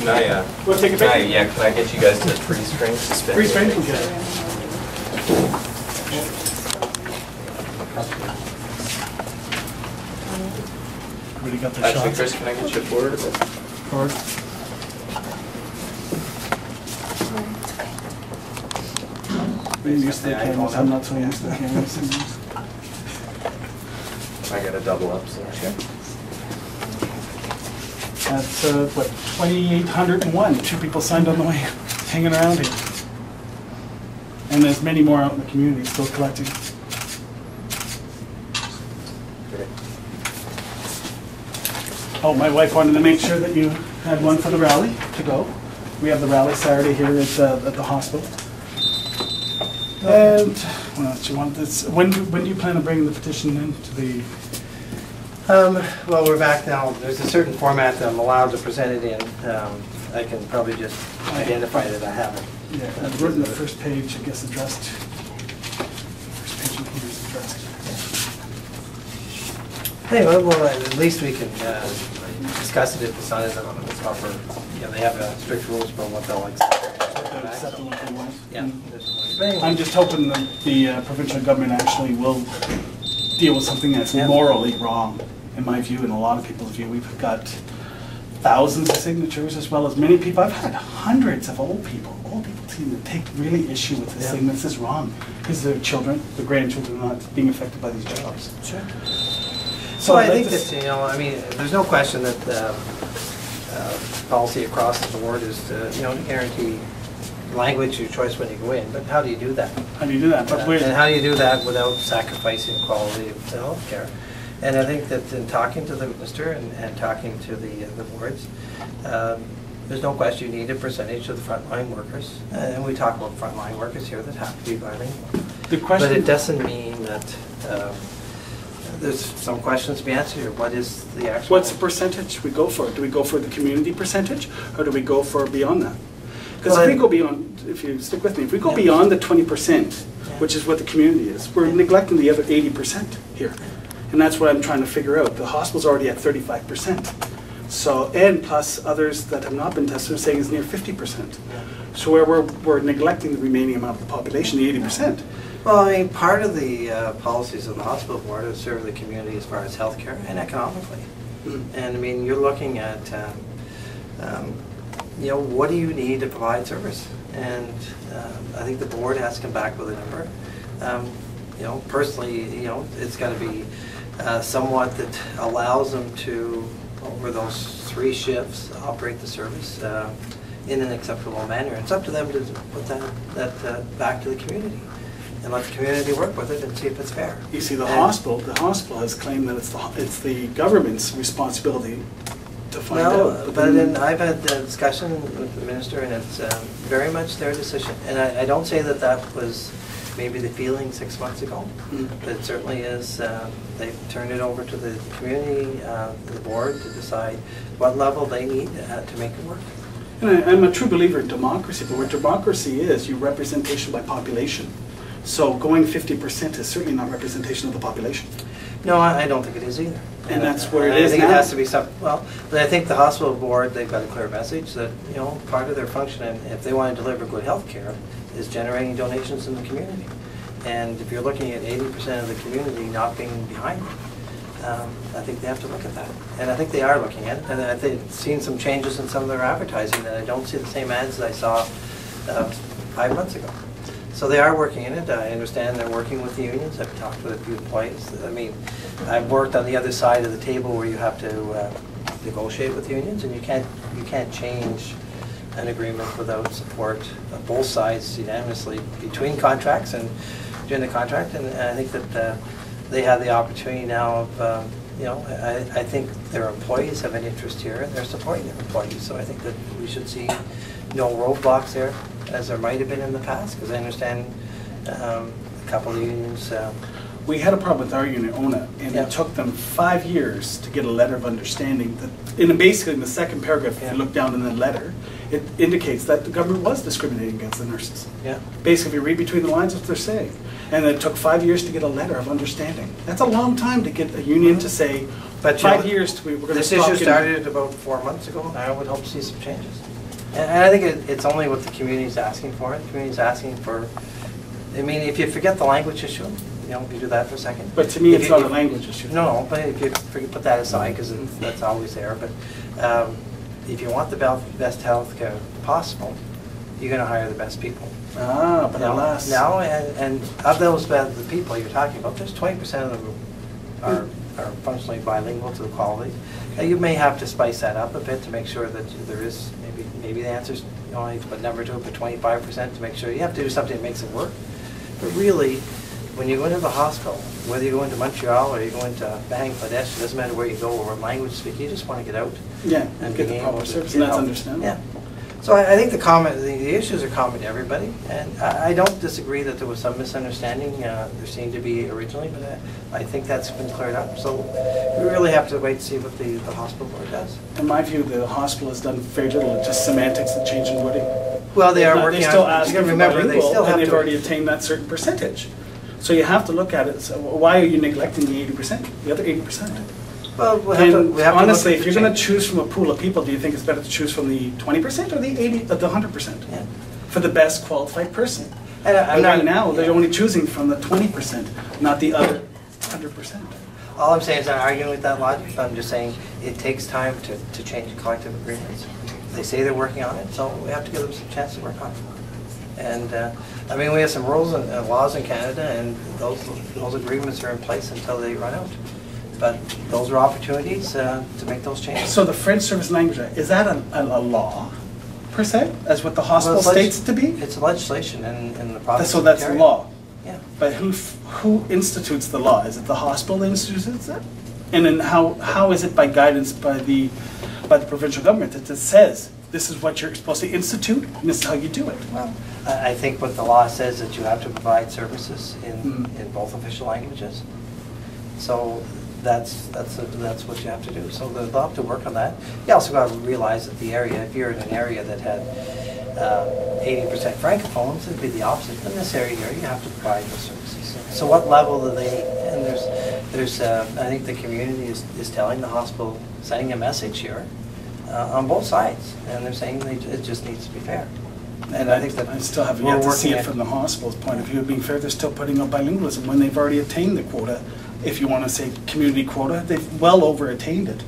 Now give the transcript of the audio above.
Can I, Want to take a picture? can I get you guys to freeze frame? Suspend. Freeze frame? Okay. Everybody got their Actually, shots? Chris, can I get you forward a bit? Forward. We're used to the cameras. I'm not so used to the cameras. I got a double up, so. That's, what, 2,801. 2 people signed on the way, hanging around here. And there's many more out in the community still collecting. Oh, my wife wanted to make sure that you had one for the rally to go. We have the rally Saturday here at the hospital. And what else do you want? This? When do you plan on bringing the petition in to the? Well, we're back now. There's a certain format that I'm allowed to present it in. I can probably just identify that I have it. Yeah, I've written the first page, I guess, addressed. First page in here is addressed. Anyway, well, at least we can discuss it if it's not in the proper. You know, they have strict rules about what they'll accept. Yeah. I'm just hoping that the provincial government actually will deal with something that's morally wrong, in my view, and a lot of people's view. We've got thousands of signatures as well as many people. I've had hundreds of old people. Old people seem to take really issue with this thing. This is wrong because their children, their grandchildren are not being affected by these jobs. Sure. So I think that, you know, I mean, there's no question that policy across the board is to, you know, to guarantee language your choice when you go in, but how do you do that? How do you do that? But and how do you do that without sacrificing quality of the health care? And I think that in talking to the minister and talking to the boards, there's no question you need a percentage of the frontline workers, and we talk about frontline workers here that have to be bilingual. The question, but it doesn't mean that there's some questions to be answered here. What is the actual? What's the percentage we go for? Do we go for the community percentage, or do we go for beyond that? Because if we go beyond, if you stick with me, if we go beyond the 20%, which is what the community is, we're neglecting the other 80% here. And that's what I'm trying to figure out. The hospital's already at 35%. So, and plus others that have not been tested are saying is near 50%. So where we're neglecting the remaining amount of the population, the 80%. Well, I mean, part of the policies of the hospital board is to serve the community as far as healthcare and economically. And I mean, you're looking at you know, what do you need to provide service? And I think the board has to come back with a number. You know, personally, you know, it's got to be somewhat that allows them to, over those 3 shifts, operate the service in an acceptable manner. It's up to them to put that back to the community and let the community work with it and see if it's fair. You see, the hospital has claimed that it's the government's responsibility to find out. But then I've had a discussion with the minister, and it's very much their decision. And I don't say that that was maybe the feeling 6 months ago, but it certainly is. They've turned it over to the community, the board, to decide what level they need to make it work. And I'm a true believer in democracy, but what democracy is, you representation by population. So going 50% is certainly not representation of the population. No, I don't think it is either. And that's where it is I think now. it has to be something. Well, but I think the hospital board, they've got a clear message that, you know, part of their function, and if they want to deliver good health care, is generating donations in the community. And if you're looking at 80% of the community not being behind it, I think they have to look at that. And I think they are looking at it. And I've seen some changes in some of their advertising that I don't see the same ads that I saw 5 months ago. So they are working in it. I understand they're working with the unions. I've talked with a few employees. I mean, I've worked on the other side of the table where you have to negotiate with unions, and you can't change an agreement without support of both sides unanimously between contracts and during the contract. And I think that they have the opportunity now of, you know, I think their employees have an interest here, and they're supporting their employees. So I think that we should see no roadblocks there, as there might have been in the past, because I understand a couple of unions we had a problem with our unit, ONA, and Yeah. it took them 5 years to get a letter of understanding that, basically in the second paragraph, if Yeah. you look down in the letter, it indicates that the government was discriminating against the nurses. Yeah. Basically, if you read between the lines, what they're saying. And it took 5 years to get a letter of understanding. That's a long time to get a union to say, But, you 5 know, years to, we're going to This stop issue getting-" started about 4 months ago, and I would hope to see some changes. And I think it's only what the community's asking for. The community's asking for, I mean, if you forget the language issue, you know, you do that for a second. But to me, If it's you- not a language issue. No, but if you put that aside, because that's always there, but if you want the best health care possible, you're going to hire the best people. Ah, but alas. Now, and of those the people you're talking about, there's 20% of them are functionally bilingual to the quality. Now, you may have to spice that up a bit to make sure that there is, maybe the answer's, you don't need to put number to it, but 25% to make sure. You have to do something that makes it work. But really, when you go into the hospital, whether you go into Montreal or you go into Bangladesh, it doesn't matter where you go or what language you speak, you just want to get out. Yeah, And get be the able proper to service, get and that's help. understandable. Yeah. So I think the issues are common to everybody, and I don't disagree that there was some misunderstanding. There seemed to be originally, but I think that's been cleared up. So we really have to wait to see what the hospital board does. In my view, the hospital has done very little, it's just semantics and change in wording. Well, they are They're working still on. You asking can for remember they bilingual, still have and they've to. already attained that certain percentage. So you have to look at it, so why are you neglecting the 80%, the other 80%? Well, we have to Honestly, look if at you're the going to choose from a pool of people, do you think it's better to choose from the 20% or the 100%? Yeah. For the best qualified person. And I'm But right not- now, they're yeah. only choosing from the 20%, not the other 100%. All I'm saying is I'm arguing with that logic, but I'm just saying it takes time to change collective agreements. They say they're working on it, so we have to give them some chance to work on it. And, I mean, we have some rules and laws in Canada, and those agreements are in place until they run out. But those are opportunities to make those changes. So the French Service Language Act, is that a law, per se, as what the hospital Well, it's states it to be? It's legislation in the province So of that's the Ontario. law. Yeah. But who institutes the law? Is it the hospital that institutes it? And then how is it by guidance by the provincial government that it says, this is what you're supposed to institute, and this is how you do it? Well, I think what the law says that you have to provide services in both official languages. So that's what you have to do. So they'll have to work on that. You also got to realize that the area, if you're in an area that had 80% francophones, it'd be the opposite. In this area here, you have to provide those services. So what level do they? And there's I think the community is telling the hospital, sending a message here on both sides, and they're saying it just needs to be fair. And I think that I still haven't yet to see it from the hospital's point of view. Being fair, they're still putting up bilingualism when they've already attained the quota. If you want to say community quota, they've well over attained it.